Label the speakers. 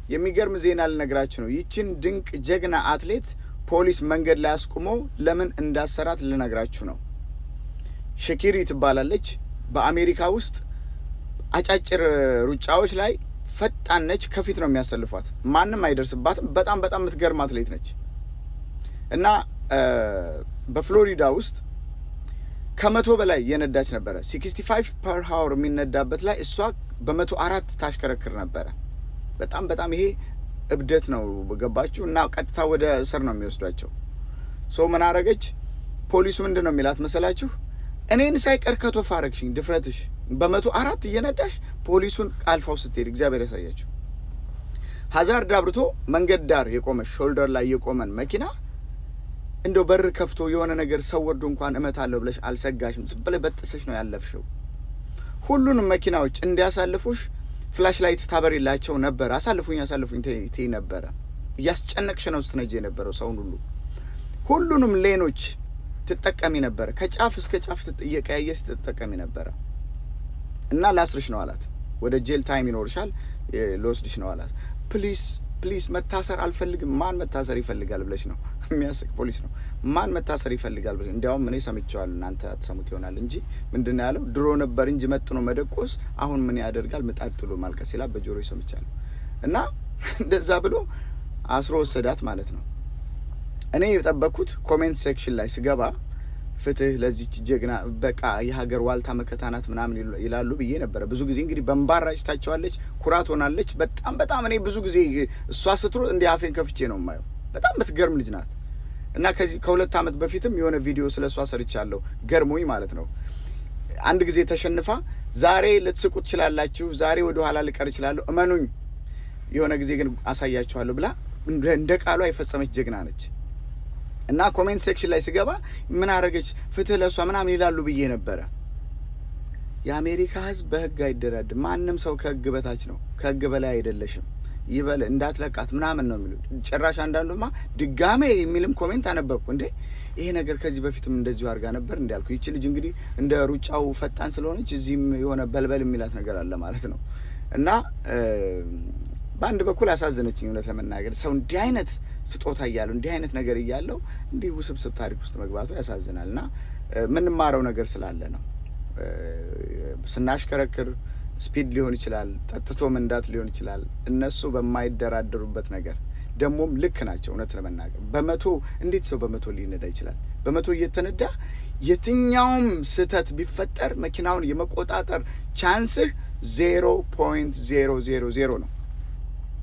Speaker 1: የሚገርም ዜና ልነግራችሁ ነው። ይችን ድንቅ ጀግና አትሌት ፖሊስ መንገድ ላይ አስቆሞ ለምን እንዳሰራት ልነግራችሁ ነው። ሸኪሪ ትባላለች። በአሜሪካ ውስጥ አጫጭር ሩጫዎች ላይ ፈጣን ነች። ከፊት ነው የሚያሰልፏት፣ ማንም አይደርስባትም። በጣም የምትገርም አትሌት ነች እና በፍሎሪዳ ውስጥ ከ100 በላይ የነዳች ነበረ። 65 ፐር ሃወር የሚነዳበት ላይ እሷ በ104 ታሽከረክር ነበረ። በጣም ይሄ እብደት ነው፣ ገባችሁ? እና ቀጥታ ወደ እስር ነው የሚወስዷቸው። ሶ ምን አረገች? ፖሊሱ ምንድን ነው የሚላት መሰላችሁ? እኔን ሳይቀር ከቶፍ አረግሽኝ፣ ድፍረትሽ። በ104 እየነዳሽ ፖሊሱን አልፋው ስትሄድ እግዚአብሔር ያሳያችሁ። ሀዛርድ አብርቶ መንገድ ዳር የቆመ ሾልደር ላይ የቆመን መኪና እንደው በር ከፍቶ የሆነ ነገር ሰው ወርዶ እንኳን እመታለሁ ብለሽ አልሰጋሽም። ዝም ብለሽ በጥሰሽ ነው ያለፍሽው። ሁሉንም መኪናዎች እንዲያሳልፉሽ ፍላሽ ላይት ታበሪላቸው ነበር። አሳልፉኝ ትይ ነበረ። እያስጨነቅሽ ነው ስትነጂ የነበረው ሰውን ሁሉ። ሁሉንም ሌኖች ትጠቀሚ ነበረ። ከጫፍ እስከ ጫፍ እየቀያየሽ ትጠቀሚ ነበረ እና ላስርሽ ነው አላት። ወደ ጄል ታይም ይኖርሻል፣ ልወስድሽ ነው አላት። ፕሊስ መታሰር አልፈልግም። ማን መታሰር ይፈልጋል ብለሽ ነው? የሚያስቅ ፖሊስ ነው። ማን መታሰር ይፈልጋል ብለሽ? እንዲያውም እኔ ሰምቼዋለሁ፣ እናንተ አትሰሙት ይሆናል እንጂ ምንድን ነው ያለው? ድሮ ነበር እንጂ መጥኖ መደቆስ፣ አሁን ምን ያደርጋል ምጣድ ጥሎ ማልቀስ ይላል። በጆሮ ሰምቻለሁ። እና እንደዛ ብሎ አስሮ ወሰዳት ማለት ነው። እኔ የጠበቅኩት ኮሜንት ሴክሽን ላይ ስገባ ፍትህ ለዚች ጀግና፣ በቃ የሀገር ዋልታ መከታናት ምናምን ይላሉ ብዬ ነበረ። ብዙ ጊዜ እንግዲህ በንባራጭ ታቸዋለች፣ ኩራት ሆናለች። በጣም እኔ ብዙ ጊዜ እሷ ስትሮ እንዲህ አፌን ከፍቼ ነው የማየው። በጣም የምትገርም ልጅ ናት። እና ከዚህ ከ2 ዓመት በፊትም የሆነ ቪዲዮ ስለ እሷ ሰርቻለሁ፣ ገርሞኝ ማለት ነው። አንድ ጊዜ ተሸንፋ ዛሬ ልትስቁ ትችላላችሁ፣ ዛሬ ወደ ኋላ ልቀር እችላለሁ፣ እመኑኝ የሆነ ጊዜ ግን አሳያችኋለሁ ብላ እንደ ቃሏ የፈጸመች ጀግና ነች። እና ኮሜንት ሴክሽን ላይ ስገባ ምን አረገች ፍትህ ለሷ ምናምን ይላሉ ብዬ ነበረ። የአሜሪካ ሕዝብ በህግ አይደራድም። ማንም ሰው ከህግ በታች ነው፣ ከህግ በላይ አይደለሽም፣ ይበል እንዳትለቃት ምናምን ነው የሚሉት። ጭራሽ አንዳንዱማ ድጋሜ የሚልም ኮሜንት አነበብኩ። እንዴ ይሄ ነገር ከዚህ በፊትም እንደዚሁ አድርጋ ነበር እንዳልኩ። ይቺ ልጅ እንግዲህ እንደ ሩጫው ፈጣን ስለሆነች እዚህም የሆነ በልበል የሚላት ነገር አለ ማለት ነው። እና በአንድ በኩል አሳዘነችኝ እውነት ለመናገር። ሰው እንዲህ አይነት ስጦታ እያለው እንዲህ አይነት ነገር እያለው እንዲህ ውስብስብ ታሪክ ውስጥ መግባቱ ያሳዝናል። እና የምንማረው ነገር ስላለ ነው። ስናሽከረክር ስፒድ ሊሆን ይችላል፣ ጠጥቶ መንዳት ሊሆን ይችላል። እነሱ በማይደራደሩበት ነገር ደግሞም ልክ ናቸው። እውነት ለመናገር እንዴት ሰው በ100 ሊነዳ ይችላል? በ100 እየተነዳ የትኛውም ስህተት ቢፈጠር መኪናውን የመቆጣጠር ቻንስህ 0.000 ነው።